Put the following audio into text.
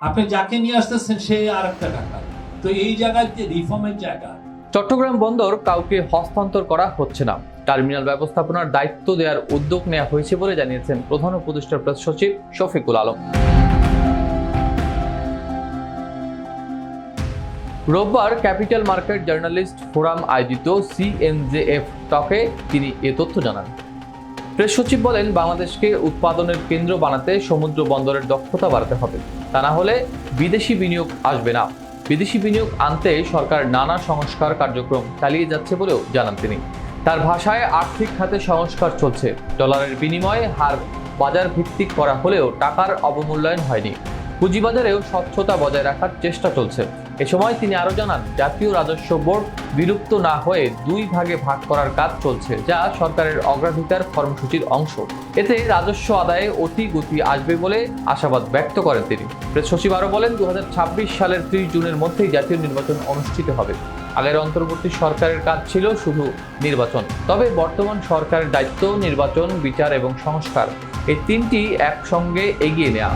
আপনি যাকে নিয়ে আসতেছেন সে আর একটা টাকা। তো এই জায়গায় যে রিফর্মের জায়গা। চট্টগ্রাম বন্দর কাউকে হস্তান্তর করা হচ্ছে না, টার্মিনাল ব্যবস্থাপনার দায়িত্ব দেওয়ার উদ্যোগ নেওয়া হয়েছে বলে জানিয়েছেন প্রধান উপদেষ্টা প্রেস সচিব শফিকুল আলম। রোববার ক্যাপিটাল মার্কেট জার্নালিস্ট ফোরাম আয়োজিত CNJF টকে তিনি এ তথ্য জানান। প্রেস সচিব বলেন, বাংলাদেশকে উৎপাদনের কেন্দ্র বানাতে সমুদ্র বন্দরের দক্ষতা বাড়াতে হবে, তা না হলে বিদেশি বিনিয়োগ আসবে না। বিদেশি বিনিয়োগ আনতে সরকার নানা সংস্কার কার্যক্রম চালিয়ে যাচ্ছে বলেও জানান তিনি। তার ভাষায়, আর্থিক খাতে সংস্কার চলছে, ডলারের বিনিময়ে হার বাজার ভিত্তিক করা হলেও টাকার অবমূল্যায়ন হয়নি। পুঁজিবাজারেও স্বচ্ছতা বজায় রাখার চেষ্টা চলছে। এ সময় তিনি আরও জানান, জাতীয় রাজস্ব বোর্ড বিলুপ্ত না হয়ে 2 ভাগে ভাগ করার কাজ চলছে, যা সরকারের অগ্রাধিকার কর্মসূচির অংশ। এতে রাজস্ব আদায়ে অতি গতি আসবে বলে আশাবাদ ব্যক্ত করেন তিনি। প্রেস সচিব আরও বলেন, 2026 সালের 30 জুনের মধ্যেই জাতীয় নির্বাচন অনুষ্ঠিত হবে। আগের অন্তর্বর্তী সরকারের কাজ ছিল শুধু নির্বাচন, তবে বর্তমান সরকারের দায়িত্ব নির্বাচন, বিচার এবং সংস্কার, এই 3টি একসঙ্গে এগিয়ে নেওয়া।